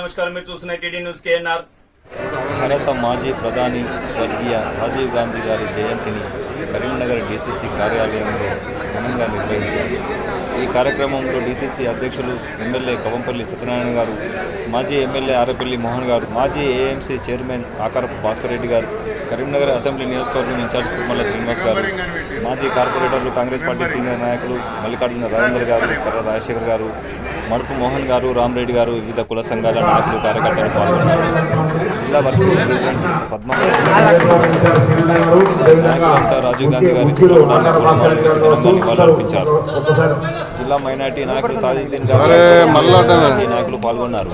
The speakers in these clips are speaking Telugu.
నమస్కారం. మీరు చూస్తున్న టీడీ న్యూస్ కేఎన్ఆర్. భారత మాజీ ప్రధాని స్వర్గీయ రాజీవ్ గాంధీ గారి జయంతిని కరీంనగర్ డీసీసీ కార్యాలయంలో ఘనంగా నిర్వహించారు. ఈ కార్యక్రమంలో డీసీసీ అధ్యక్షులు ఎమ్మెల్యే కవంపల్లి సత్యనారాయణ గారు, మాజీ ఎమ్మెల్యే ఆరపల్లి మోహన్ గారు, మాజీ ఏఎంసీ చైర్మన్ ఆకారపు భాస్కర్ రెడ్డి గారు, కరీంనగర్ అసెంబ్లీ నియోజకవర్గం ఇన్ఛార్జ్ తుమ్మల శ్రీనివాస్ గారు, మాజీ కార్పొరేటర్లు కాంగ్రెస్ పార్టీ సీనియర్ నాయకులు మల్లికార్జున రాజేందర్ గారు, కర్ర రాజశేఖర్ గారు, మడుపు మోహన్ గారు, రామరెడ్డి గారు, వివిధ కుల సంఘాల నాయకులు కార్యకర్తలు పాల్గొన్నారు. జిల్లా వర్కింగ్ ప్రెసిడెంట్ నాయకులంతా రాజీవ్ గాంధీ గారి చిత్రపటాన్ని పూలమాలలు వేసి ఘనంగా నివాళులర్పించారు. జిల్లా మైనార్టీ నాయకులు తాజుద్దీన్ గారు నాయకులు పాల్గొన్నారు.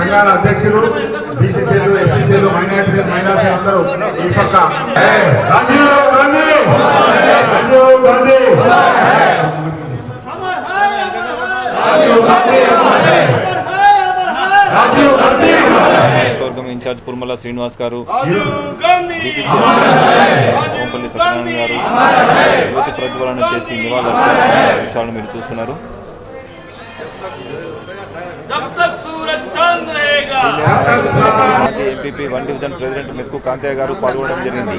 సంఘాల అధ్యక్షులు, బీసీసీలు, ఎస్సీసీలు, మైనార్టీ అందరూ ఈ పక్క రాజీవ్ గాంధీ నియోజకవర్గం ఇన్ఛార్జ్ పుర్మల శ్రీనివాస్ గారు, డీసీసీ కోంపల్లి సత్యనారాయణ గారు జ్యోతి ప్రజ్వలన చేసి నివాళులర్పించిన విషయాలను మీరు చూస్తున్నారు. మాజీ ఎంపీపీ 1 డివిజన్ ప్రెసిడెంట్ మెతుకు కాంతయ్య గారు పాల్గొనడం జరిగింది.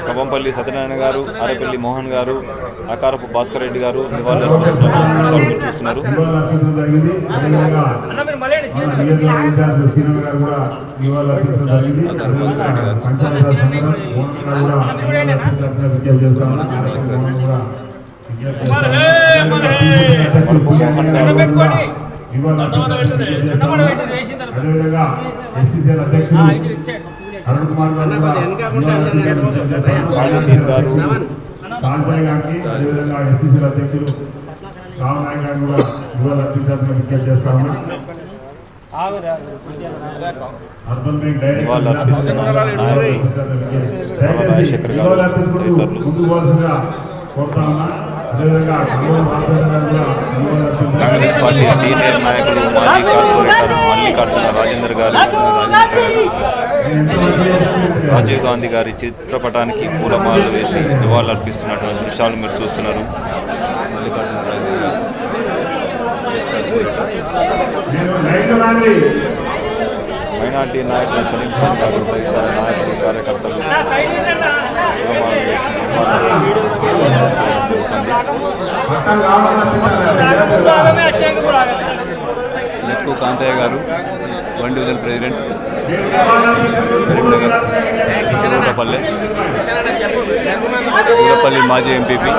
కవంపల్లి సత్యనారాయణ గారు, ఆరపల్లి మోహన్ గారు, ఆకారపు భాస్కర్ రెడ్డి గారు నివాళులర్పించిన చూస్తున్నారు. అరుణ్ కుమార్ గారు, ఎస్సీసీల అధ్యక్షులు రామనాయక్ గారు కూడా ఇవాళ అర్పించాలని విజ్ఞప్తి చేస్తాము. అర్బన్ బ్యాంక్ డైరెక్టర్ ముందు పోవాల్సిందిగా కోరుతా ఉన్నా. కాంగ్రెస్ పార్టీ సీనియర్ నాయకులు మాజీ కార్పొరేటర్ మల్లికార్జున రాజేందర్ గారు రాజీవ్ గాంధీ గారి చిత్రపటానికి పూలమాలలు వేసి నివాళులర్పిస్తున్నటువంటి దృశ్యాలు మీరు చూస్తున్నారు. మైనార్టీ నాయకులు సలీం ఖాన్ గారు తదితర నాయకులు కార్యకర్తలు పూలమాలలు వేసి మెతుకు కాంతయ్య గారు 1 డివిజన్ ప్రెసిడెంట్ కరీంనగర్, ఊరపల్లి మాజీ ఎంపీపీ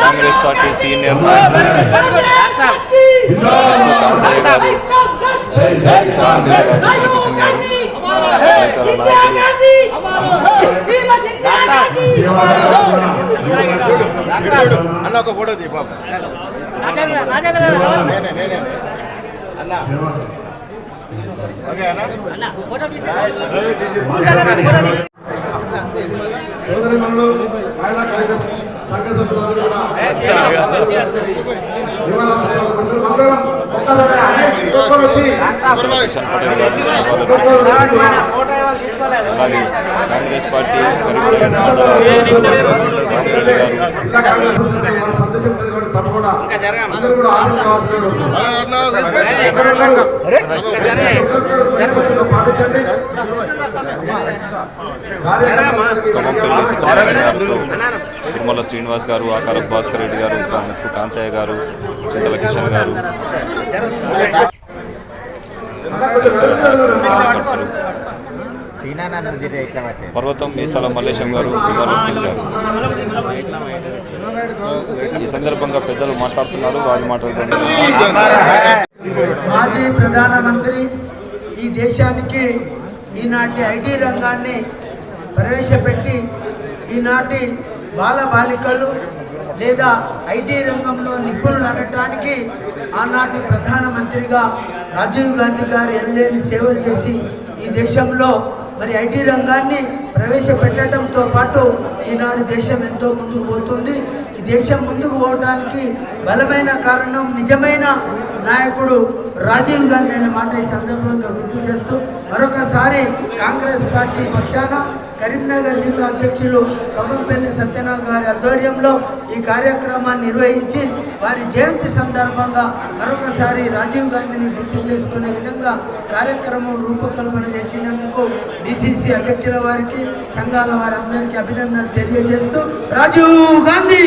కాంగ్రెస్ పార్టీ సీనియర్ నాయకులు కాంతయ్య గారు, కిషన్ గారు తదితర నాయకులు అన్న ఒక ఫోటో తీ బాబు. అలాగే కాంగ్రెస్ పార్టీ తిరుమల శ్రీనివాస్ గారు, ఆకారపు భాస్కర్ రెడ్డి గారు, మెతుకు కాంతయ్య గారు, చింతల కిషన్ గారు, పర్వతం మీసాల మల్లేశం గారు నివాళులర్పించారు. ఈ సందర్భంగా పెద్దలు మాట్లాడుతున్నారు. వారి మాట్లాడుతున్నారు. మాజీ ప్రధానమంత్రి ఈ దేశానికి ఈనాటి ఐటీ రంగాన్ని ప్రవేశపెట్టి ఈనాటి బాలబాలికలు లేదా ఐటీ రంగంలో నిపుణులు అనటానికి ఆనాటి ప్రధానమంత్రిగా రాజీవ్ గాంధీ గారు ఎనలేని సేవలు చేసి ఈ దేశంలో మరి ఐటీ రంగాన్ని ప్రవేశపెట్టడంతో పాటు ఈనాడు దేశం ఎంతో ముందుకు పోతుంది. ఈ దేశం ముందుకు పోవడానికి బలమైన కారణం నిజమైన నాయకుడు రాజీవ్ గాంధీ అనే మాట ఈ సందర్భంగా గుర్తు చేస్తూ మరొకసారి కాంగ్రెస్ పార్టీ పక్షాన కరీంనగర్ జిల్లా అధ్యక్షులు కమ్మంపల్లి సత్యనారాయణ గారి ఆధ్వర్యంలో ఈ కార్యక్రమాన్ని నిర్వహించి వారి జయంతి సందర్భంగా మరొకసారి రాజీవ్ గాంధీని గుర్తు చేసుకునే విధంగా కార్యక్రమం రూపకల్పన చేసినందుకు డిసిసి అధ్యక్షుల వారికి సంఘాల వారందరికీ అభినందనలు తెలియజేస్తూ రాజీవ్ గాంధీ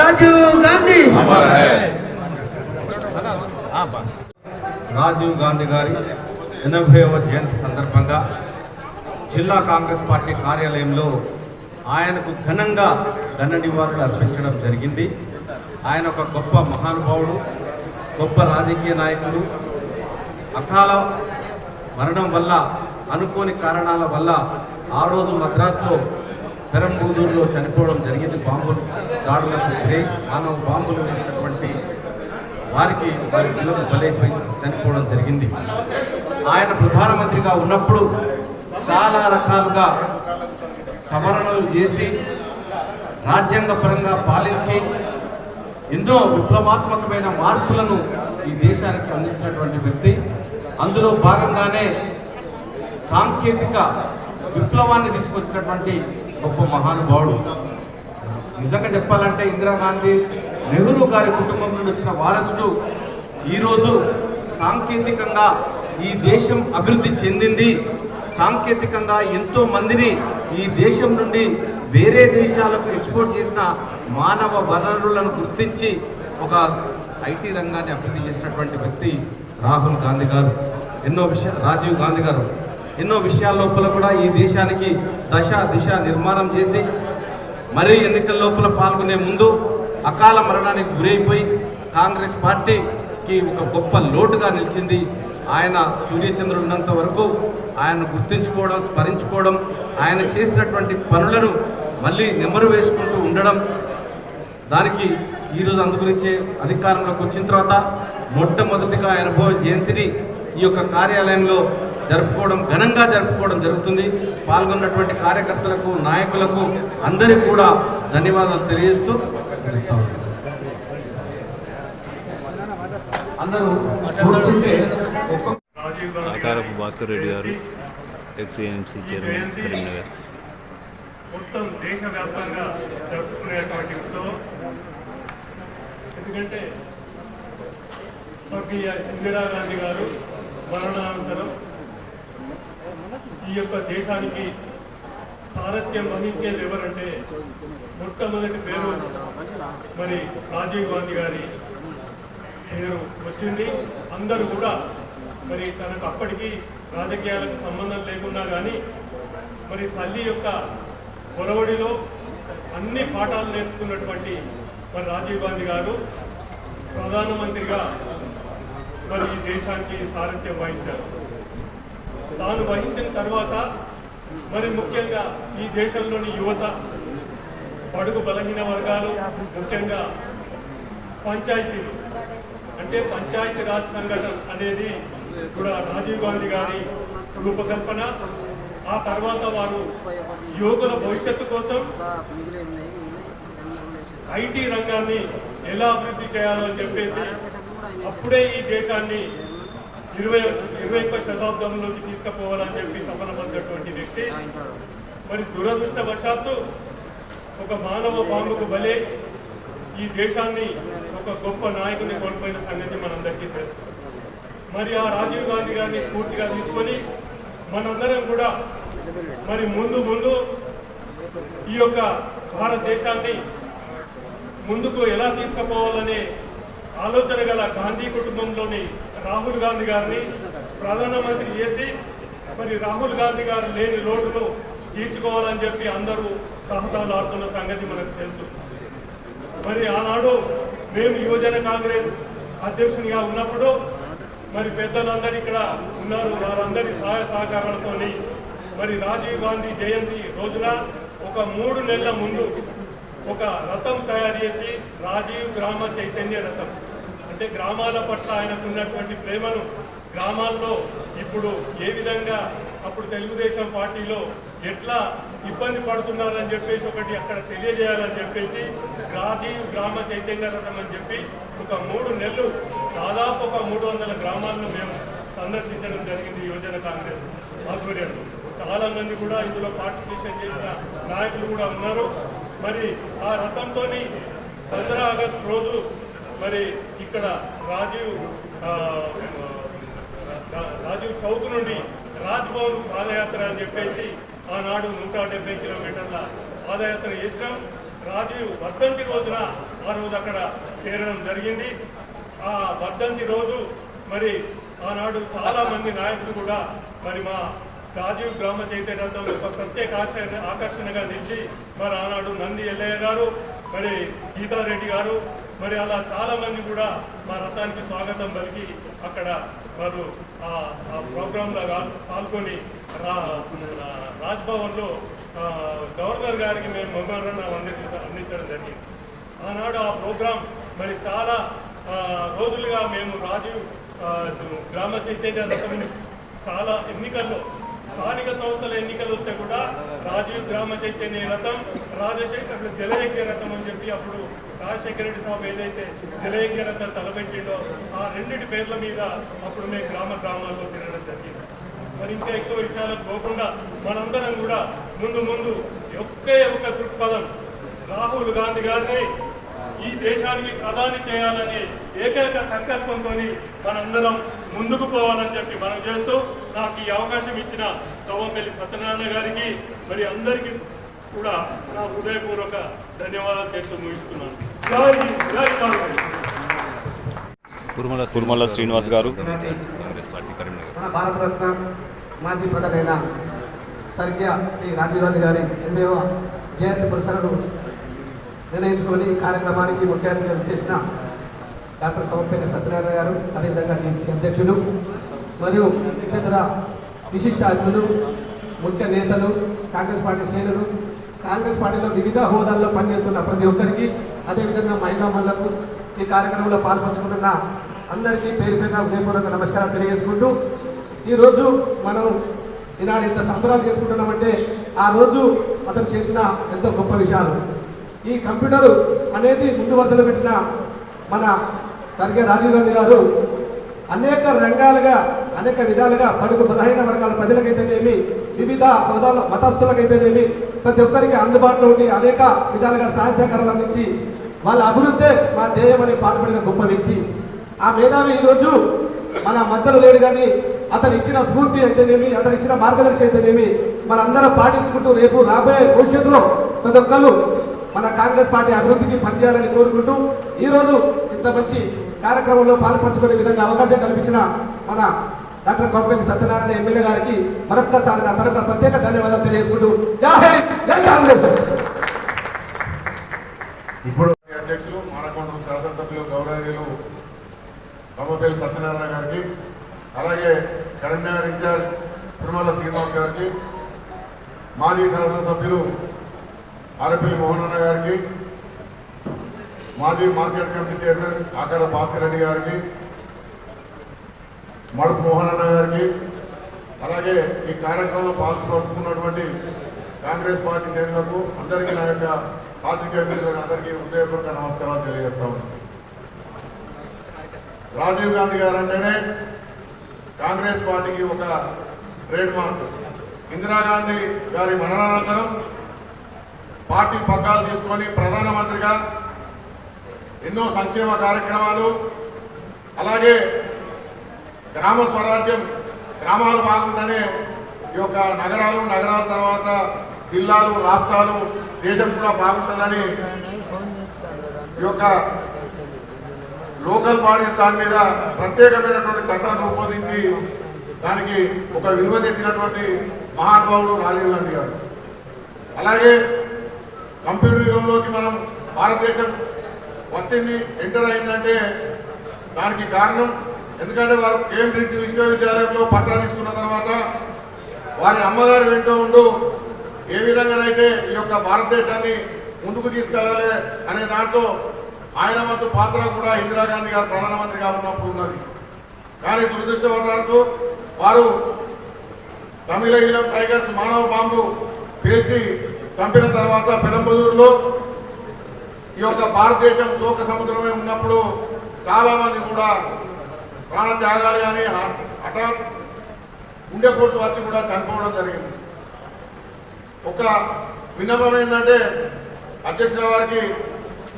రాజీవ్ గాంధీ. రాజీవ్ గాంధీ గారి 80వ జయంతి సందర్భంగా జిల్లా కాంగ్రెస్ పార్టీ కార్యాలయంలో ఆయనకు ఘనంగా ఘన నివాళులు అర్పించడం జరిగింది. ఆయన ఒక గొప్ప మహానుభావుడు, గొప్ప రాజకీయ నాయకుడు. అకాల మరణం వల్ల, అనుకోని కారణాల వల్ల ఆ రోజు మద్రాసులో పెరంబూదూరులో చనిపోవడం జరిగింది. బాంబులు దాడులకు గురై మానవ బాంబులు వేసినటువంటి వారికి వారి పిల్లలు బలైపోయి చనిపోవడం జరిగింది. ఆయన ప్రధానమంత్రిగా ఉన్నప్పుడు చాలా రకాలుగా సవరణలు చేసి రాజ్యాంగపరంగా పాలించి ఎన్నో విప్లవాత్మకమైన మార్పులను ఈ దేశానికి అందించినటువంటి వ్యక్తి. అందులో భాగంగానే సాంకేతిక విప్లవాన్ని తీసుకొచ్చినటువంటి గొప్ప మహానుభావుడు. నిజంగా చెప్పాలంటే ఇందిరాగాంధీ, నెహ్రూ గారి కుటుంబం నుండి వచ్చిన వారసుడు. ఈరోజు సాంకేతికంగా ఈ దేశం అభివృద్ధి చెందింది. సాంకేతికంగా ఎంతో మందిని ఈ దేశం నుండి వేరే దేశాలకు ఎక్స్పోర్ట్ చేసిన మానవ వనరులను గుర్తించి ఒక ఐటీ రంగాన్ని అభివృద్ధి చేసినటువంటి వ్యక్తి రాహుల్ గాంధీ గారు. రాజీవ్ గాంధీ గారు ఎన్నో విషయాల లోపల కూడా ఈ దేశానికి దిశ నిర్మాణం చేసి మరీ ఎన్నికల లోపల పాల్గొనే ముందు అకాల మరణానికి గురైపోయి కాంగ్రెస్ పార్టీకి ఒక గొప్ప లోటుగా నిలిచింది. ఆయన సూర్యచంద్రుడు ఉన్నంత వరకు ఆయనను గుర్తించుకోవడం, స్మరించుకోవడం, ఆయన చేసినటువంటి పనులను మళ్ళీ నెమరు వేసుకుంటూ ఉండడం, దానికి ఈరోజు అందుగురించే అధికారంలోకి వచ్చిన తర్వాత మొట్టమొదటిగా ఆయన జయంతిని ఈ యొక్క కార్యాలయంలో ఘనంగా జరుపుకోవడం జరుగుతుంది. పాల్గొన్నటువంటి కార్యకర్తలకు, నాయకులకు అందరికీ కూడా ధన్యవాదాలు తెలియజేస్తూ ముగిస్తాం. అందరూ ఆకారపు భాస్కర్ రెడ్డి గారు, ఎక్స్ఏఎంసీ చైర్మన్, కరీంనగర్. మొత్తం దేశవ్యాప్తంగా జరుపుకునేటువంటి ఉత్సవం. ఎందుకంటే స్వర్గీయ ఇందిరాగాంధీ గారు మరణానంతరం ఈ యొక్క దేశానికి సారథ్యం వహించేది ఎవరంటే మొట్టమొదటి పేరు మరి రాజీవ్ గాంధీ గారి పేరు వచ్చింది. అందరూ కూడా మరి తనకు అప్పటికి రాజకీయాలకు సంబంధం లేకున్నా కానీ మరి తల్లి యొక్క పొరవడిలో అన్ని పాఠాలు నేర్చుకున్నటువంటి మరి రాజీవ్ గాంధీ గారు ప్రధానమంత్రిగా మరి ఈ దేశానికి సారథ్యం వహించారు. తాను వహించిన తర్వాత మరి ముఖ్యంగా ఈ దేశంలోని యువత, బడుగు బలహీన వర్గాలు, ముఖ్యంగా పంచాయతీలు అంటే పంచాయతీ రాజ్ సంఘటన అనేది కూడా రాజీవ్ గాంధీ గారి రూపకల్పన. ఆ తర్వాత వారు యువకుల భవిష్యత్తు కోసం ఐటీ రంగాన్ని ఎలా అభివృద్ధి చేయాలో అని చెప్పేసి అప్పుడే ఈ దేశాన్ని 21వ శతాబ్దంలోకి తీసుకుపోవాలని చెప్పి తపన పడ్డటువంటి వ్యక్తి. మరి దురదృష్టవశాత్తు ఒక మానవ బాంబుకు బలే ఈ దేశాన్ని ఒక గొప్ప నాయకుని కోల్పోయిన సంగతి మనందరికీ తెలుసు. మరి ఆ రాజీవ్ గాంధీ గారిని పూర్తిగా తీసుకొని మనందరం కూడా మరి ముందు ఈ యొక్క భారతదేశాన్ని ముందుకు ఎలా తీసుకుపోవాలనే ఆలోచన గల గాంధీ కుటుంబంలోని రాహుల్ గాంధీ గారిని ప్రధానమంత్రి చేసి మరి రాహుల్ గాంధీ గారు లేని లోటును తీర్చుకోవాలని చెప్పి అందరూ తహతలాడుతున్న సంగతి మనకు తెలుసు. మరి ఆనాడు మేము యువజన కాంగ్రెస్ అధ్యక్షునిగా ఉన్నప్పుడు మరి పెద్దలందరూ ఇక్కడ ఉన్నారు, వారందరి సహాయ సహకారాలతో మరి రాజీవ్ గాంధీ జయంతి రోజున ఒక 3 నెలల ముందు ఒక రథం తయారు చేసి రాజీవ్ గ్రామ చైతన్య రథం అంటే గ్రామాల పట్ల ఆయనకున్నటువంటి ప్రేమను గ్రామాల్లో ఇప్పుడు ఏ విధంగా అప్పుడు తెలుగుదేశం పార్టీలో ఎట్లా ఇబ్బంది పడుతున్నారని చెప్పేసి ఒకటి అక్కడ తెలియజేయాలని చెప్పేసి రాజీవ్ గ్రామ చైతన్య రథం అని చెప్పి ఒక 3 నెలలు దాదాపు ఒక 300 గ్రామాలను మేము సందర్శించడం జరిగింది యువజన కాంగ్రెస్ ఆధ్వర్యంలో. చాలా మంది కూడా ఇందులో పార్టిసిపేషన్ చేసిన నాయకులు కూడా ఉన్నారు. మరి ఆ రథంతో 15 ఆగస్టు రోజు మరి ఇక్కడ రాజీవ్ చౌక్ నుండి రాజ్భవన్ పాదయాత్ర అని చెప్పేసి ఆనాడు 170 కిలోమీటర్ల పాదయాత్ర చేసినాం. రాజీవ్ వర్ధంతి రోజున ఆ రోజు అక్కడ చేరడం జరిగింది. ఆ వర్ధంతి రోజు మరి ఆనాడు చాలా మంది నాయకులు కూడా మరి మా రాజీవ్ గ్రామ చైతన్య రథం ఒక ప్రత్యేక ఆకర్షణగా నిలిచి మరి ఆనాడు నంది ఎల్లయ్య గారు, మరి గీతారెడ్డి గారు, మరి అలా చాలా మంది కూడా మా రథానికి స్వాగతం పలికి అక్కడ వారు ఆ ప్రోగ్రాంలో పాల్గొని రాజ్భవన్లో గవర్నర్ గారికి మేము మెమోరాండం అందించడం జరిగింది. ఆనాడు ఆ ప్రోగ్రాం మరి చాలా రోజులుగా మేము రాజీవ్ గ్రామ చైతన్య రథం చాలా ఎన్నికల్లో స్థానిక సంస్థల ఎన్నికలు వస్తే కూడా రాజీవ్ గ్రామ చైతన్య రథం, రాజశేఖర్ జలయజ్ఞ రథం అని చెప్పి అప్పుడు రాజశేఖర రెడ్డి సాబ్ ఏదైతే జలయజ్ఞ రథం తలపెట్టిండో ఆ రెండింటి పేర్ల మీద అప్పుడు మేము గ్రామాల్లో తిరగడం జరిగింది. మరి ఇంకా ఎక్కువ విషయాలకు పోకుండా మనందరం కూడా ముందు ఒకే ఒక దృక్పథం, రాహుల్ గాంధీ గారిని ఈ దేశానికి ప్రధాని చేయాలని ఏకైక సంకల్పంతో మనందరం ముందుకు పోవాలని చెప్పి మనం చేస్తూ నాకు ఈ అవకాశం ఇచ్చిన కవ్వంపల్లి సత్యనారాయణ గారికి మరి అందరికీ కూడా నా హృదయపూర్వక ధన్యవాదాలు చేస్తూ ముగిస్తున్నాను. జై కాంగ్రెస్. కుర్మల శ్రీనివాస్ గారు. మన భారతరత్న మాజీ ప్రధానైన స్వర్గీయ శ్రీ రాజీవ్ గాంధీ గారి 80వ జయంతి పురస్కారాలు నిర్ణయించుకొని ఈ కార్యక్రమానికి ముఖ్య అతిథిగా చేసిన డాక్టర్ కవ్వంపల్లి సత్యనారాయణ గారు, అదేవిధంగా డీసీసీ అధ్యక్షులు మరియు ఇతర విశిష్ట అతిథులు, ముఖ్య నేతలు, కాంగ్రెస్ పార్టీ శ్రేణులు, కాంగ్రెస్ పార్టీలో వివిధ హోదాల్లో పనిచేస్తున్న ప్రతి ఒక్కరికి, అదేవిధంగా మహిళా మహిళలకు ఈ కార్యక్రమంలో పాల్పంచుకుంటున్న అందరికీ పేరు పేరున హృదయపూర్వక నమస్కారం తెలియజేసుకుంటూ, ఈరోజు మనం ఈనాడు ఇంత సంబరాలు చేసుకుంటున్నామంటే ఆ రోజు అతను చేసిన ఎంతో గొప్ప విషయాలు. ఈ కంప్యూటర్ అనేది ముందు వరుసలో పెట్టిన మన స్వర్గీయ రాజీవ్ గాంధీ గారు అనేక రంగాలుగా అనేక విధాలుగా బడుగు బలహీన వర్గాల ప్రజలకైతేనేమి, వివిధ హోదాల మతస్థులకైతేనేమి ప్రతి ఒక్కరికి అందుబాటులో ఉండి అనేక విధాలుగా సహాయ సహకారాలు అందించి వాళ్ళ అభివృద్ధి మా ధ్యేయం అని పాటుపడిన గొప్ప వ్యక్తి. ఆ మేధావి ఈరోజు మన మధ్యలో లేడు, కానీ అతను ఇచ్చిన స్ఫూర్తి అయితేనేమి, అతను ఇచ్చిన మార్గదర్శి అయితేనేమి మనందరం పాటించుకుంటూ రేపు రాబోయే భవిష్యత్తులో ప్రతి ఒక్కరు మన కాంగ్రెస్ పార్టీ అభివృద్ధికి పనిచేయాలని కోరుకుంటూ ఈరోజు ఇంత మంచి కార్యక్రమంలో పాల్పంచుకునే విధంగా అవకాశం కల్పించిన మన డాక్టర్ కవ్వంపల్లి సత్యనారాయణ ఎమ్మెల్యే గారికి మరొక్కసారి నా తరఫున ప్రత్యేక ధన్యవాదాలు తెలియజేసుకుంటూ జై హింద్, జై కాంగ్రెస్. ఇప్పుడు అధ్యక్షులు మానకొండ శాసనసభ్యులు గౌరవనీయులు కవ్వంపల్లి సత్యనారాయణ గారికి, అలాగే కరీంనగర్ ఇన్ఛార్జ్ తిరుమల శ్రీనివాస్ గారికి, మాజీ శాసనసభ్యులు ఆరపల్లి మోహనన్న గారికి, మాజీ market committee chairman Akara Bhaskar Reddy గారికి, మడుపు మోహనన్న గారికి, అలాగే ఈ కార్యక్రమంలో పాల్పంచుకున్నటువంటి కాంగ్రెస్ పార్టీ శ్రేణులకు అందరికీ నా యొక్క పాత్రికేయ మిత్రులకు అందరికీ హృదయపూర్వక నమస్కారాలు తెలియజేస్తాము. రాజీవ్ గాంధీ గారు అంటేనే కాంగ్రెస్ పార్టీకి ఒక ట్రేడ్ మార్క్. ఇందిరాగాంధీ గారి మరణానంతరం పార్టీ పగ్గాలు తీసుకొని ప్రధానమంత్రిగా ఎన్నో సంక్షేమ కార్యక్రమాలు, అలాగే గ్రామ స్వరాజ్యం, గ్రామాలు బాగుంటేనే ఈ యొక్క నగరాల తర్వాత జిల్లాలు, రాష్ట్రాలు, దేశం కూడా బాగుంటుందని ఈ యొక్క లోకల్ బాడీస్ దాని మీద ప్రత్యేకమైనటువంటి చట్టాన్ని రూపొందించి దానికి ఒక విలువ తెచ్చినటువంటి మహానుభావుడు రాజీవ్ గాంధీ గారు. అలాగే కంప్యూటర్ యుగంలోకి మనం భారతదేశం వచ్చింది, ఎంటర్ అయిందంటే దానికి కారణం ఎందుకంటే వారు కేంబ్రిడ్జ్ విశ్వవిద్యాలయంలో పట్టా తీసుకున్న తర్వాత వారి అమ్మగారు వెంట ఉంటూ ఏ విధంగానైతే ఈ యొక్క భారతదేశాన్ని ముందుకు తీసుకెళ్ళాలి అనే దాంట్లో ఆయన వంతు పాత్ర కూడా ఇందిరాగాంధీ గారు ప్రధానమంత్రిగా ఉన్నప్పుడు ఉన్నది. కానీ దురదృష్టవశాత్తు వారు తమిళ టైగర్స్ మానవ బాంబు పేల్చి చంపిన తర్వాత పెరంబదూరులో ఈ యొక్క భారతదేశం శోక సముద్రమే ఉన్నప్పుడు చాలామంది కూడా ప్రాణ త్యాగాలు కానీ హఠాత్ గుండెపోటు వచ్చి కూడా చనిపోవడం జరిగింది. ఒక విన్నపం ఏంటంటే అధ్యక్షుల వారికి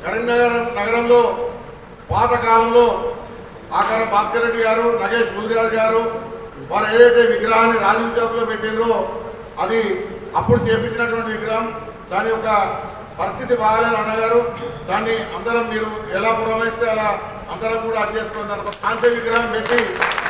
కరీంనగర్ నగరంలో పాతకాలంలో ఆకార భాస్కర్ రెడ్డి గారు, నగేష్ గుజరాజ్ గారు వారు ఏదైతే విగ్రహాన్ని రాజీవ్ చౌక్లో పెట్టినరో అది అప్పుడు చేపించినటువంటి విగ్రహం, దాని యొక్క పరిస్థితి బాగాలేదు అన్నగారు. దాన్ని అందరం మీరు ఎలా పురమాయిస్తే అలా అందరం కూడా అది చేసుకుని దానికి కాంస్య విగ్రహం పెట్టి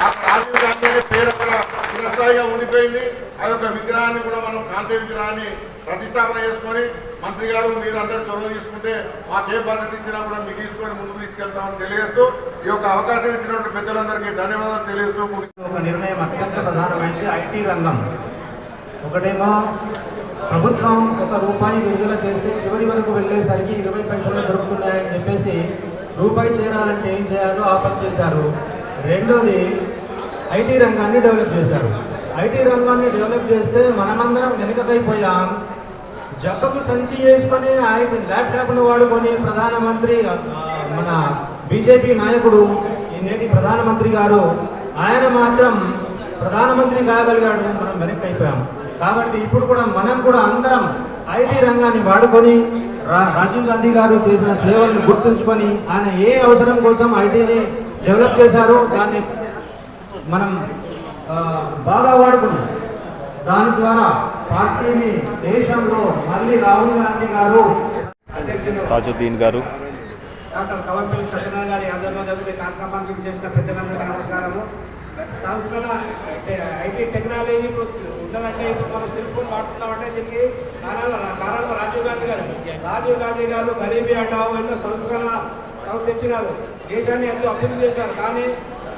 ఆ రాజీవ్ గాంధీ అనే పేరు అక్కడ చిరస్థాయిగా ఉండిపోయింది. ఆ యొక్క విగ్రహాన్ని కూడా మనం కాంస్య విగ్రహాన్ని ప్రతిష్టాపన చేసుకొని మంత్రి గారు మీరు అందరూ చొరవ తీసుకుంటే మాకే బాధ్యత ఇచ్చినా కూడా మీరు తీసుకొని ముందుకు తీసుకెళ్తామని తెలియజేస్తూ ఈ యొక్క అవకాశం ఇచ్చినటువంటి పెద్దలందరికీ ధన్యవాదాలు తెలియజేస్తూ ఒక నిర్ణయం అత్యంత ప్రధానమైనది ఐటీ రంగం. ఒకటేమో ప్రభుత్వం ₹1 విడుదల చేస్తే చివరి వరకు వెళ్ళేసరికి 20 పైసలు దొరుకుతున్నాయని చెప్పేసి రూపాయి చేరాలంటే ఏం చేయాలో ఆ పని చేశారు. రెండోది ఐటీ రంగాన్ని డెవలప్ చేశారు. ఐటీ రంగాన్ని డెవలప్ చేస్తే మనమందరం వెనుకకైపోయాం. జబ్బకు సంచి వేసుకొని ఆయన ల్యాప్టాప్ను వాడుకొని ప్రధానమంత్రి మన బీజేపీ నాయకుడు ఈ నేటి ప్రధానమంత్రి గారు ఆయన మాత్రం ప్రధానమంత్రి కాగలిగాడు. మనం వెనక్కి అయిపోయాం. కాబట్టి ఇప్పుడు కూడా మనం కూడా అందరం ఐటీ రంగాన్ని వాడుకొని రాజీవ్ గాంధీ గారు చేసిన సేవలను గుర్తుంచుకొని ఆయన ఏ అవసరం కోసం ఐటీని డెవలప్ చేశారో దాన్ని మనం బాగా వాడుకున్నాం. దాని ద్వారా పార్టీని దేశంలో మళ్ళీ రాహుల్ గాంధీ గారు తాజుద్దీన్ గారు, డాక్టర్ కవంపల్లి సత్యనారాయణ గారి ఆధ్వర్యంలో జరిగే కార్యక్రమానికి చేసిన పెద్దలందరికీ నమస్కారము. సంస్కరణ ఐటీ టెక్నాలజీ ఉండాలంటే ఇప్పుడు మనం సెల్ ఫోన్ వాడుతున్నామంటే దీనికి కారణం రాజీవ్ గాంధీ గారు గరీబీ హఠావో ఎన్నో సంస్కరణ తెచ్చినారు. దేశాన్ని ఎంతో అభివృద్ధి చేశారు. కానీ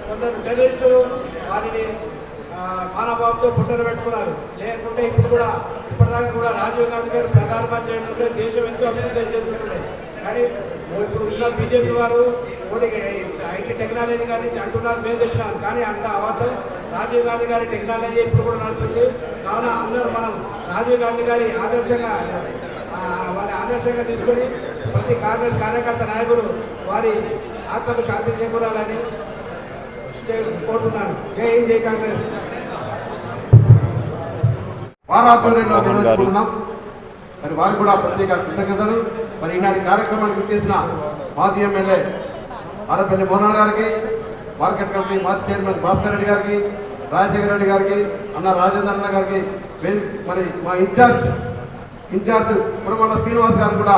కొందరు టెర్రరిస్టులు వారిని మానవభావంతో పుట్టలు పెట్టుకున్నారు. లేకుంటే ఇప్పుడు కూడా ఇప్పటిదాకా కూడా రాజీవ్ గాంధీ గారు ప్రధానమంత్రి అయినట్టే దేశం ఎంతో అభివృద్ధి చెందుతున్నాయి. కానీ ఇప్పుడు ఉన్న బీజేపీ వారు ఐటీ టెక్నాలజీ గారి నుంచి అంటున్నారు, మేము తెచ్చినారు. కానీ అంత అబద్ధం. రాజీవ్ గాంధీ గారి టెక్నాలజీ ఇప్పుడు కూడా నడుస్తుంది. కావున అందరూ మనం రాజీవ్ గాంధీ గారి ఆదర్శంగా వాళ్ళ ఆదర్శంగా తీసుకొని ప్రతి కాంగ్రెస్ కార్యకర్త నాయకుడు వారి ఆత్మకు శాంతి చేకూరాలని కోరుతున్నాను. జై హింద్, జై కాంగ్రెస్. మరి వారికి కూడా ప్రత్యేక కృతజ్ఞతలు. మరి ఈనాటి కార్యక్రమానికి చేసిన మాజీ ఎమ్మెల్యే ఆరపల్లి మోహన్ గారికి, మార్కెట్ కమిటీ మాజీ చైర్మన్ భాస్కర్ రెడ్డి గారికి, రాజశేఖర రెడ్డి గారికి, అన్న రాజేంద్ర అన్న గారికి, మరి మా ఇన్ఛార్జ్ పురమల్ల శ్రీనివాస్ గారు కూడా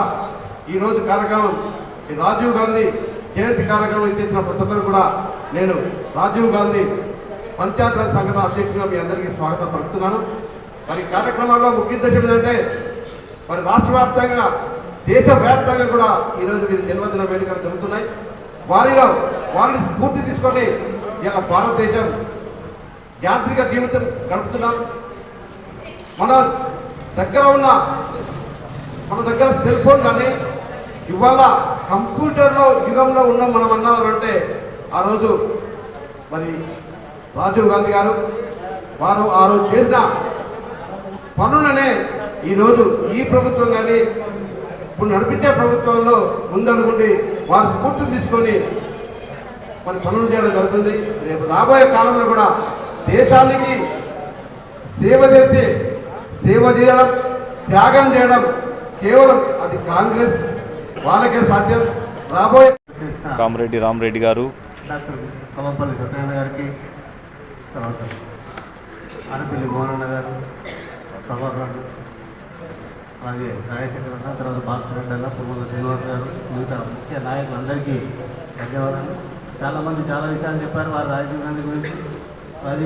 ఈరోజు కార్యక్రమం రాజీవ్ గాంధీ జయంతి కార్యక్రమం ఇచ్చేసిన ప్రతి ఒక్కరు కూడా నేను రాజీవ్ గాంధీ పంచాయతీరాజ్ సంఘటన అధ్యక్షుడిగా మీ అందరికీ స్వాగతం పలుకుతున్నాను. మరి కార్యక్రమంలో ముఖ్య ఉద్దేశం ఏంటంటే మరి రాష్ట్ర వ్యాప్తంగా దేశవ్యాప్తంగా కూడా ఈరోజు వీరి జన్మదిన వేడుకలు జరుగుతున్నాయి. వారిని స్ఫూర్తి తీసుకొని ఇలా భారతదేశం యాంత్రిక జీవితం గడుపుతున్నాం. మన దగ్గర సెల్ ఫోన్ కానీ ఇవాళ కంప్యూటర్లో యుగంలో ఉన్నాం మనం అన్నారంటే ఆ రోజు మరి రాజీవ్ గాంధీ గారు వారు ఆ రోజు చేసిన పనులనే ఈరోజు ఈ ప్రభుత్వం కానీ ఇప్పుడు నడిపించే ప్రభుత్వంలో ముందడుగుండి వారు స్ఫూర్తి తీసుకొని మరి పనులు చేయడం జరుగుతుంది. రేపు రాబోయే కాలంలో కూడా దేశానికి సేవ చేయడం, త్యాగం చేయడం కేవలం అది కాంగ్రెస్ వాళ్ళకే సాధ్యం. రాబోయే కామరెడ్డి రామరెడ్డి గారు, డాక్టర్ కవంపల్లి సత్యనారాయణ గారికి, తర్వాత ఆరపల్లి మోహన్ గారు, ప్రభాకర్, అలాగే రాజశేఖర్ అన్న, తర్వాత భాస్కర్ రెడ్డి అన్న, పురుమల శ్రీనివాస్ గారు, మిగతా ముఖ్య నాయకులందరికీ ధన్యవాదాలు. చాలామంది చాలా విషయాలు చెప్పారు వారు రాజీవ్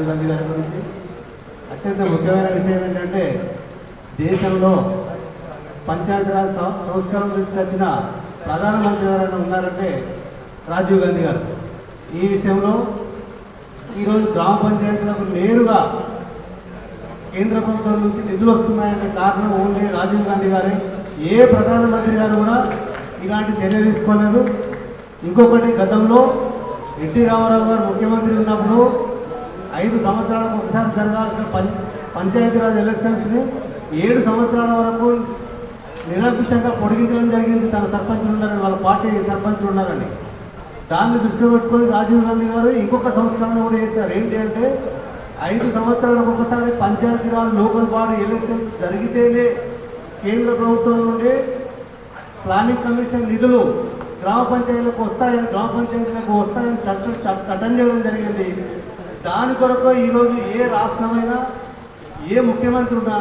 గాంధీ గారి గురించి. అత్యంత ముఖ్యమైన విషయం ఏంటంటే దేశంలో పంచాయతీరాజ్ సంస్కరణ తీసుకొచ్చిన ప్రధానమంత్రి ఎవరైనా ఉన్నారంటే రాజీవ్ గాంధీ గారు. ఈ విషయంలో ఈరోజు గ్రామ పంచాయతీలకు నేరుగా కేంద్ర ప్రభుత్వం నుంచి నిధులు వస్తున్నాయంటే కారణం ఓన్లీ రాజీవ్ గాంధీ గారే. ఏ ప్రధానమంత్రి గారు కూడా ఇలాంటి చర్య తీసుకోలేదు. ఇంకొకటి, గతంలో ఎన్టీ రామారావు గారు ముఖ్యమంత్రి ఉన్నప్పుడు 5 సంవత్సరాలకు ఒకసారి జరగాల్సిన పంచాయతీరాజ్ ఎలక్షన్స్ని 7 సంవత్సరాల వరకు నిరకుశంగా పొడిగించడం జరిగింది. తన సర్పంచులు ఉన్నారని, వాళ్ళ పార్టీ సర్పంచులు ఉన్నారని. దాన్ని దృష్టిలో పెట్టుకొని రాజీవ్ గాంధీ గారు ఇంకొక సంస్కరణ కూడా చేశారు. ఏంటి అంటే 5 సంవత్సరాలకు ఒకసారి పంచాయతీరాజ్ లోకల్ బాడీ ఎలక్షన్స్ జరిగితేనే కేంద్ర ప్రభుత్వం నుండి ప్లానింగ్ కమిషన్ నిధులు గ్రామ పంచాయతీలకు వస్తాయని చట్టం చేయడం జరిగింది. దాని కొరకు ఈరోజు ఏ రాష్ట్రమైనా ఏ ముఖ్యమంత్రి ఉన్నా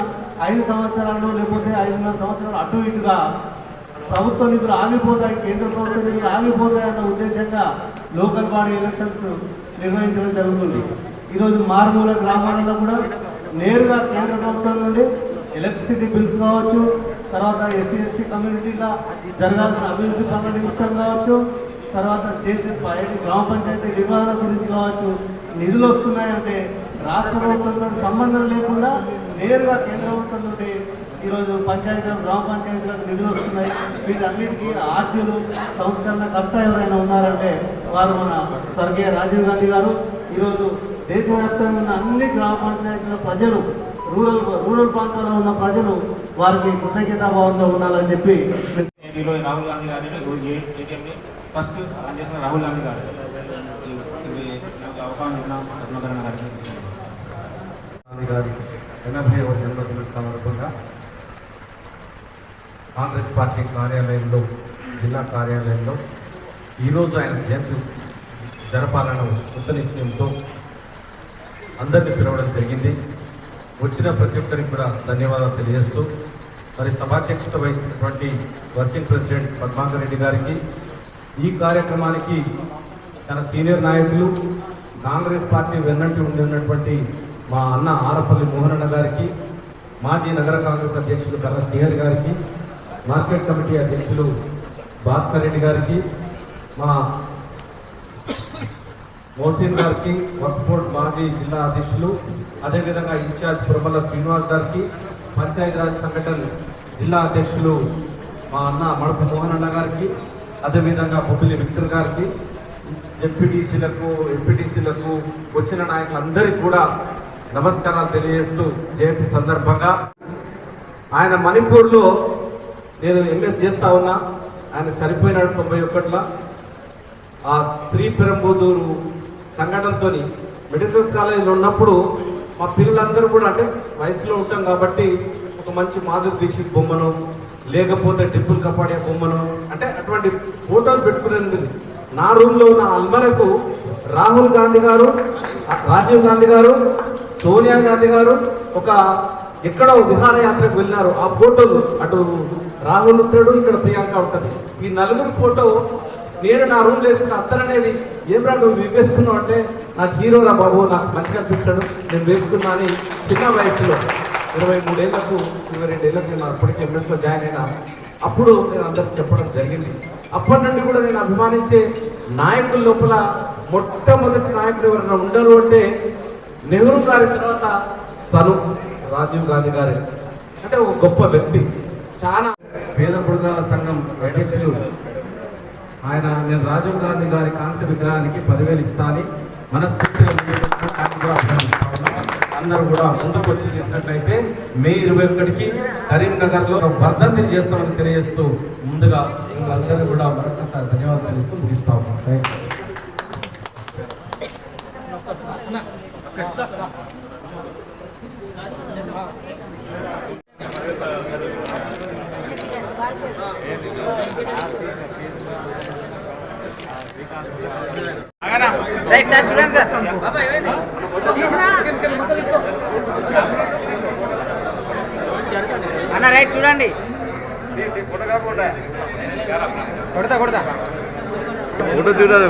5 సంవత్సరాలు లేకపోతే 5.5 సంవత్సరాలు అటు ఇటుగా ప్రభుత్వ నిధులు ఆగిపోతాయి, కేంద్ర ప్రభుత్వ నిధులు ఆగిపోతాయి అన్న ఉద్దేశంగా లోకల్ బాడీ ఎలక్షన్స్ నిర్వహించడం జరుగుతుంది. ఈరోజు మారుమూల గ్రామాలలో కూడా నేరుగా కేంద్ర ప్రభుత్వం నుండి ఎలక్ట్రిసిటీ బిల్స్ కావచ్చు, తర్వాత ఎస్సీ ఎస్టీ కమ్యూనిటీగా జరగాల్సిన అభివృద్ధి పనుల నిమిత్తం కావచ్చు, తర్వాత స్టేషన్ గ్రామ పంచాయతీ నిర్వహణ గురించి కావచ్చు నిధులు వస్తున్నాయంటే రాష్ట్ర ప్రభుత్వంతో సంబంధం లేకుండా నేరుగా కేంద్ర ప్రభుత్వం నుండి ఈరోజు పంచాయతీలకు గ్రామ పంచాయతీలకు నిధులు వస్తున్నాయి. వీటన్నిటికీ ఆద్యులు సంస్కరణకర్త ఎవరైనా ఉన్నారంటే వారు మన స్వర్గీయ రాజీవ్ గాంధీ గారు. ఈరోజు దేశవ్యాప్తంగా ఉన్న అన్ని గ్రామ పంచాయతీల ప్రజలు రూరల్ ప్రాంతాల్లో ఉన్న ప్రజలు వారికి కృతజ్ఞతాభావంతో ఉండాలని చెప్పి ఈరోజు రాహుల్ గాంధీ గారిని ఫస్ట్ చేసిన రాహుల్ గాంధీ గారు అవకాశం గాంధీ గారి 80వ జన్మదిన సందర్భంగా కాంగ్రెస్ పార్టీ కార్యాలయంలో జిల్లా కార్యాలయంలో ఈరోజు ఆయన జయంతి జరపాలన్న కొత్త నిశ్చయంతో అందరినీ పిలవడం జరిగింది. వచ్చిన ప్రతి ఒక్కరికి కూడా ధన్యవాదాలు తెలియజేస్తూ మరి సభాధ్యక్షత వహించినటువంటి వర్కింగ్ ప్రెసిడెంట్ పద్మాకర్ రెడ్డి గారికి, ఈ కార్యక్రమానికి తన సీనియర్ నాయకులు కాంగ్రెస్ పార్టీ వెన్నంటి ఉన్నటువంటి మా అన్న ఆరపల్లి మోహనన్న గారికి, మాజీ నగర కాంగ్రెస్ అధ్యక్షులు కర్ర శ్రీహరి గారికి, మార్కెట్ కమిటీ అధ్యక్షులు భాస్కర్ రెడ్డి గారికి, మా మోసిన్ గారికి, వక్ఫ్ బోర్డ్ మాజీ జిల్లా అధ్యక్షులు, అదేవిధంగా ఇన్ఛార్జ్ పురమల్ల శ్రీనివాస్ గారికి, పంచాయతీరాజ్ సంఘటన జిల్లా అధ్యక్షులు మా అన్న మడప మోహనన్న గారికి, అదేవిధంగా బొబ్బిలి విక్టర్ గారికి, జెడ్పీటీసీలకు ఎంపీటీసీలకు వచ్చిన నాయకులందరికీ కూడా నమస్కారాలు తెలియజేస్తూ జయంతి సందర్భంగా ఆయన మణిపూర్లో నేను ఎంఎస్ చేస్తా ఉన్నా. ఆయన చనిపోయినాడు 91లో. ఆ శ్రీ పెరంబూదూరు సంఘటనతో మెడికల్ కాలేజీలో ఉన్నప్పుడు మా పిల్లలందరూ కూడా అంటే వయసులో ఉంటాం కాబట్టి ఒక మంచి మాధురి దీక్షిత్ బొమ్మను లేకపోతే టిప్పుల్ కపాడియా బొమ్మను అంటే అటువంటి ఫోటోస్ పెట్టుకునేది నా రూమ్లో ఉన్న అల్మరకు రాహుల్ గాంధీ గారు, రాజీవ్ గాంధీ గారు, సోనియా గాంధీ గారు ఒక ఎక్కడో విహారయాత్రకు వెళ్ళినారు. ఆ ఫోటోలు అటు రాహుల్ ఉంటాడు, ఇక్కడ ప్రియాంక ఉంటుంది. ఈ నలుగురు ఫోటో నేను నా రూమ్లో వేసుకుంటే అత్తరనేది ఏం రా నువ్వు వేసుకున్నావు అంటే నాకు హీరోరా బాబు, నాకు మంచిగా అనిపిస్తాడు, నేను వేసుకున్నా అని చిన్న వయసులో 23 ఏళ్లకు 22 ఏళ్లకు నేను అప్పటికి ఎంఎస్లో జాయిన్ అయినా. అప్పుడు నేను అందరికి చెప్పడం జరిగింది. అప్పటి నుండి కూడా నేను అభిమానించే నాయకుల లోపల మొట్టమొదటి నాయకుడు ఎవరైనా ఉండరు అంటే నెహ్రూ గారి తర్వాత తను రాజీవ్ గాంధీ గారి అంటే ఒక గొప్ప వ్యక్తి. చాలా పేద బృందాల సంఘం అధ్యక్షులు ఆయన నేను రాజీవ్ గాంధీ గారి కాంస్య విగ్రహానికి 10,000 ఇస్తా అని మనస్ఫూర్తిగా అందరూ కూడా ముందుకు వచ్చి చేసినట్లయితే మే 21కి కరీంనగర్లో వర్ధంతి చేస్తామని తెలియజేస్తూ ముందుగా అందరూ కూడా మరొకసారి ధన్యవాదాలు తెలుస్తూ ముగిస్తా ఉన్నాం. చూడండి సార్ అన్న రైట్ చూడండి ఫోటో చూడాలి.